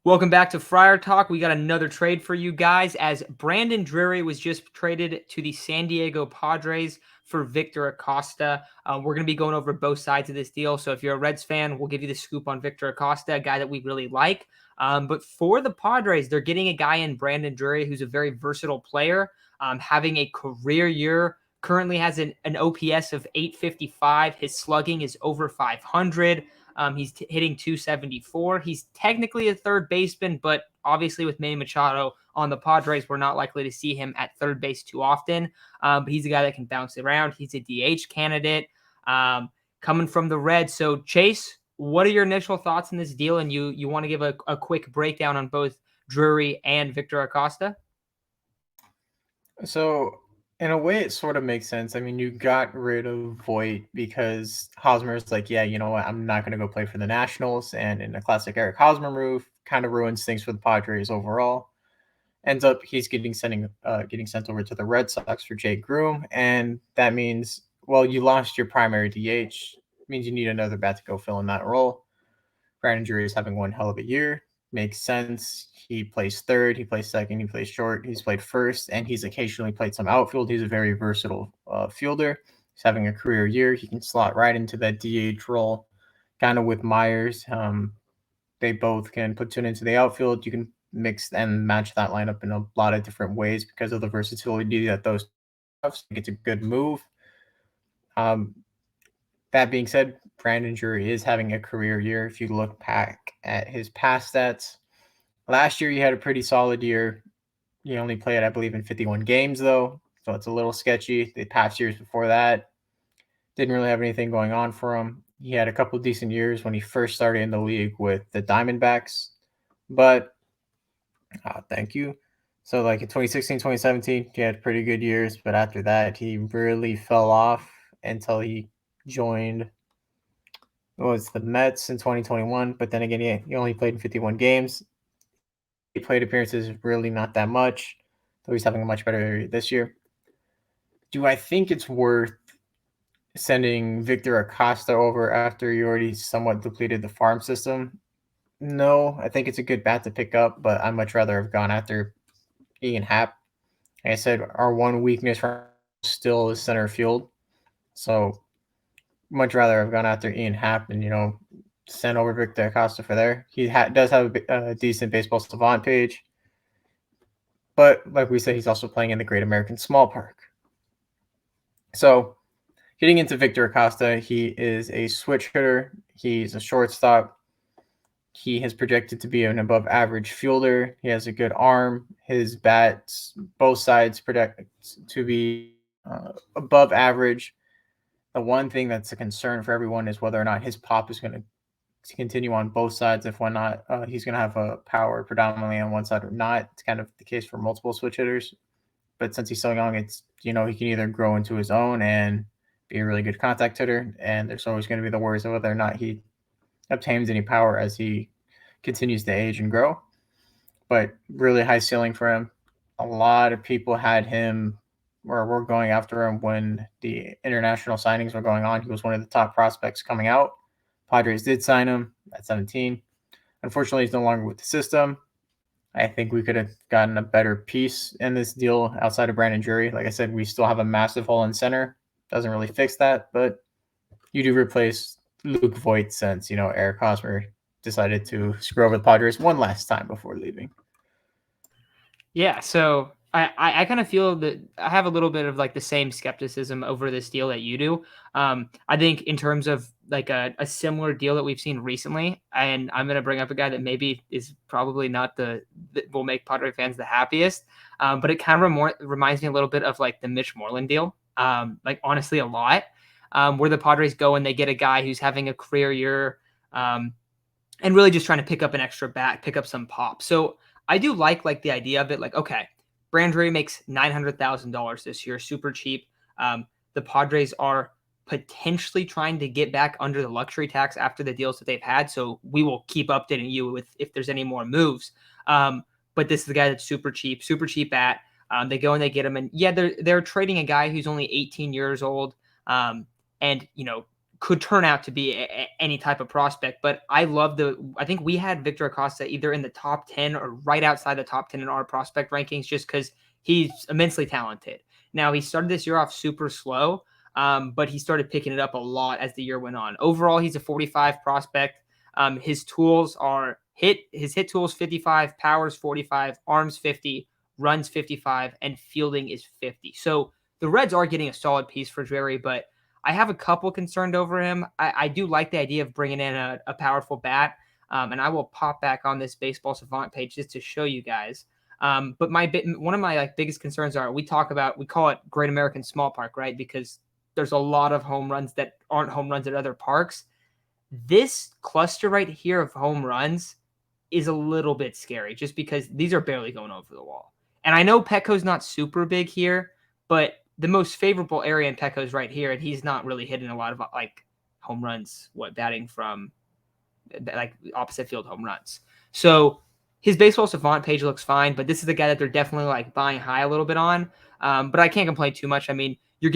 Welcome back to Friar Talk. We got another trade for you guys as Brandon Drury was just traded to the San Diego Padres for Victor Acosta. We're going to be going over both sides of this deal. So if you're a Reds fan, we'll give you the scoop on Victor Acosta, a guy that we really like. But for the Padres, they're getting a guy in Brandon Drury who's a very versatile player, having a career year. Currently has an OPS of 855. His slugging is over 500. He's hitting 274. He's technically a third baseman, but obviously with Manny Machado on the Padres, we're not likely to see him at third base too often. But he's a guy that can bounce around. He's a DH candidate coming from the Reds. So Chase, what are your initial thoughts on this deal? And you want to give a quick breakdown on both Drury and Victor Acosta? So, in a way, it sort of makes sense. I mean, you got rid of Voit because Hosmer's like, yeah, you know what? I'm not going to go play for the Nationals. And in a classic Eric Hosmer move, kind of ruins things for the Padres overall. Ends up he's getting sent over to the Red Sox for Jake Groom, and that means you lost your primary DH. Means you need another bat to go fill in that role. Brandon Drury is having one hell of a year. Makes sense. He plays third, he plays second, he plays short, he's played first, and he's occasionally played some outfield. He's a very versatile fielder. He's having a career year. He can slot right into that DH role, kind of with Myers. They both can platoon into the outfield. You can mix and match that lineup in a lot of different ways because of the versatility that those have. So it's a good move. That being said, Brandon Drury is having a career year. If you look back at his past stats, last year he had a pretty solid year. He only played, I believe, in 51 games, though, so it's a little sketchy. The past years before that didn't really have anything going on for him. He had a couple decent years when he first started in the league with the Diamondbacks, but thank you. So, like in 2016, 2017, he had pretty good years, but after that, he really fell off until he joined the Mets in 2021. But then again, he only played in 51 games. He played appearances really not that much, though he's having a much better year this year. Do I think it's worth sending Victor Acosta over after you already somewhat depleted the farm system? No, I think it's a good bat to pick up, but I'd much rather have gone after Ian Happ. Like I said, our one weakness still is center field. So much rather have gone after Ian Happ and, send over Victor Acosta for there. He does have a decent baseball savant page. But like we said, he's also playing in the Great American Small Park. So getting into Victor Acosta, he is a switch hitter. He's a shortstop. He has projected to be an above average fielder. He has a good arm. His bats, both sides, project to be above average. The one thing that's a concern for everyone is whether or not his pop is going to continue on both sides. If one not, he's going to have a power predominantly on one side or not. It's kind of the case for multiple switch hitters. But since he's so young, it's, he can either grow into his own and be a really good contact hitter. And there's always going to be the worries of whether or not he obtains any power as he continues to age and grow. But really high ceiling for him. A lot of people had him or were going after him when the international signings were going on. He was one of the top prospects coming out. Padres did sign him at 17. Unfortunately, he's no longer with the system. I think we could have gotten a better piece in this deal outside of Brandon Drury. Like I said, we still have a massive hole in center. Doesn't really fix that, but you do replace Luke Voit since, Eric Hosmer decided to screw over the Padres one last time before leaving. Yeah, so I kind of feel that I have a little bit of like the same skepticism over this deal that you do. I think in terms of like a similar deal that we've seen recently, and I'm going to bring up a guy that maybe is probably not that will make Padre fans the happiest, but it kind of reminds me a little bit of like the Mitch Moreland deal, like honestly a lot, where the Padres go and they get a guy who's having a career year and really just trying to pick up an extra bat, pick up some pop. So I do like the idea of it. Like, okay, Drury makes $900,000 this year, super cheap. The Padres are potentially trying to get back under the luxury tax after the deals that they've had. So we will keep updating you with if there's any more moves. But this is the guy that's super cheap at. They go and they get him, and yeah, they're trading a guy who's only 18 years old, and could turn out to be any type of prospect. But I think we had Victor Acosta either in the top 10 or right outside the top 10 in our prospect rankings, just because he's immensely talented. Now, he started this year off super slow, but he started picking it up a lot as the year went on. Overall, he's a 45 prospect. His tools are his hit tools 55, powers 45, arms 50, runs 55, and fielding is 50. So the Reds are getting a solid piece for Drury, but I have a couple concerned over him. I do like the idea of bringing in a powerful bat, and I will pop back on this Baseball Savant page just to show you guys. But one of my biggest concerns are we call it Great American Small Park, right? Because there's a lot of home runs that aren't home runs at other parks. This cluster right here of home runs is a little bit scary just because these are barely going over the wall. And I know Petco's not super big here, but the most favorable area in Petco's right here, and he's not really hitting a lot of home runs, batting from opposite field home runs. So his Baseball Savant page looks fine, but this is the guy that they're definitely buying high a little bit on. But I can't complain too much. I mean, you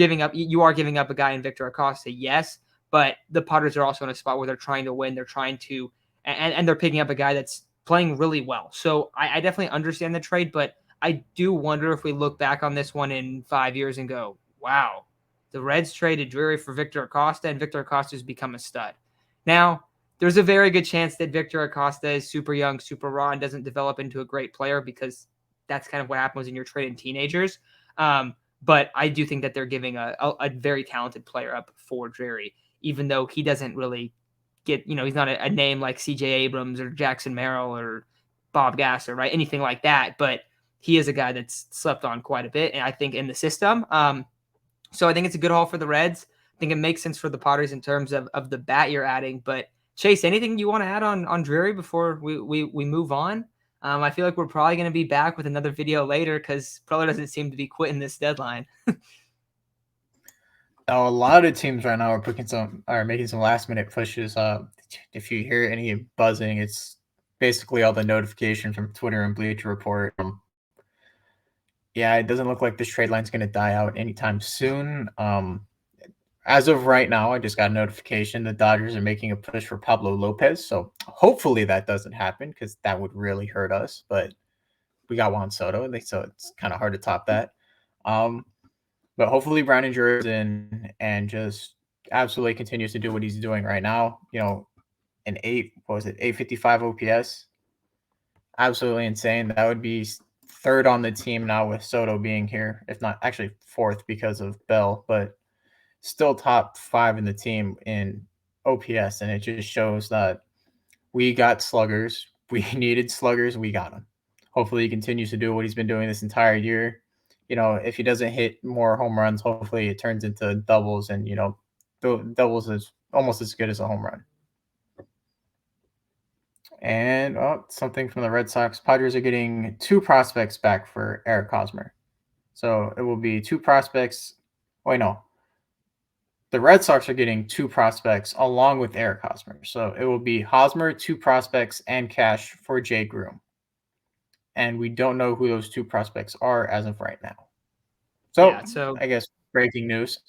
are giving up a guy in Victor Acosta, yes, but the Padres are also in a spot where they're trying to win. They're trying to, and they're picking up a guy that's playing really well. So I definitely understand the trade, but I do wonder if we look back on this one in 5 years and go, wow, the Reds traded Drury for Victor Acosta, and Victor Acosta's become a stud. Now, there's a very good chance that Victor Acosta is super young, super raw, and doesn't develop into a great player because that's kind of what happens when you're trading teenagers. But I do think that they're giving a very talented player up for Drury, even though he doesn't really get, he's not a name like CJ Abrams or Jackson Merrill or Bob Gasser, right? Anything like that. But he is a guy that's slept on quite a bit, and I think in the system. So I think it's a good haul for the Reds. I think it makes sense for the Padres in terms of the bat you're adding. But Chase, anything you want to add on Drury before we move on? I feel like we're probably going to be back with another video later because Preller doesn't seem to be quitting this deadline. A lot of teams right now are making some last minute pushes. If you hear any buzzing, it's basically all the notifications from Twitter and Bleacher Report. Yeah, it doesn't look like this trade line's going to die out anytime soon. As of right now, I just got a notification the Dodgers are making a push for Pablo Lopez. So hopefully that doesn't happen because that would really hurt us. But we got Juan Soto, so it's kind of hard to top that. But hopefully Brandon Drury is in and just absolutely continues to do what he's doing right now. An 855 OPS. Absolutely insane. That would be third on the team now with Soto being here, if not actually fourth because of Bell, but still top 5 in the team in OPS. And it just shows that we got sluggers. We needed sluggers. We got them. Hopefully he continues to do what he's been doing this entire year. If he doesn't hit more home runs, hopefully it turns into doubles, and, doubles is almost as good as a home run. And something from the Red Sox. Padres are getting 2 prospects back for Eric Hosmer. So it will be 2 prospects. Wait, no. The Red Sox are getting 2 prospects along with Eric Hosmer. So it will be Hosmer, 2 prospects, and cash for Jay Groom. And we don't know who those 2 prospects are as of right now. So I guess breaking news.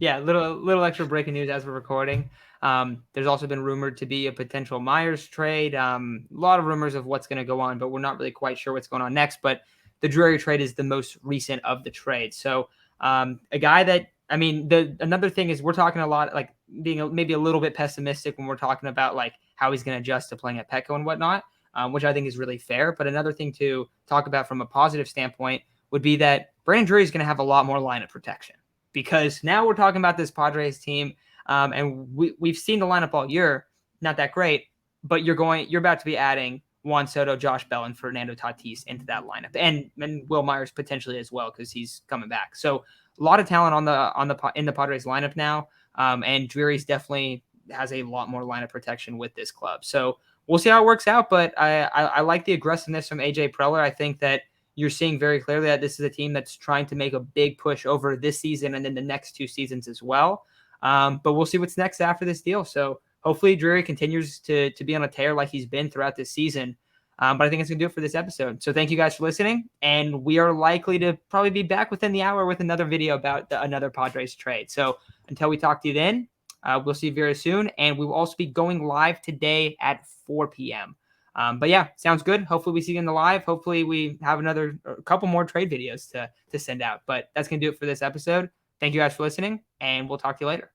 Yeah, little extra breaking news as we're recording. There's also been rumored to be a potential Myers trade. A lot of rumors of what's going to go on, but we're not really quite sure what's going on next. But the Drury trade is the most recent of the trades. So a guy that, another thing is we're talking a lot, being maybe a little bit pessimistic when we're talking about how he's going to adjust to playing at Petco and whatnot, which I think is really fair. But another thing to talk about from a positive standpoint would be that Brandon Drury is going to have a lot more lineup protection, because now we're talking about this Padres team, and we've seen the lineup all year, not that great, but you're about to be adding Juan Soto, Josh Bell, and Fernando Tatis into that lineup, and Will Myers potentially as well because he's coming back. So a lot of talent in the Padres lineup now, and Drury's definitely has a lot more lineup protection with this club. So we'll see how it works out, but I like the aggressiveness from AJ Preller. I think that you're seeing very clearly that this is a team that's trying to make a big push over this season and then the next 2 seasons as well. But we'll see what's next after this deal. So hopefully Drury continues to be on a tear like he's been throughout this season. But I think it's going to do it for this episode. So thank you guys for listening. And we are likely to probably be back within the hour with another video about another Padres trade. So until we talk to you then, we'll see you very soon. And we will also be going live today at 4 p.m. But yeah, sounds good. Hopefully we see you in the live. Hopefully we have a couple more trade videos to send out. But that's going to do it for this episode. Thank you guys for listening, and we'll talk to you later.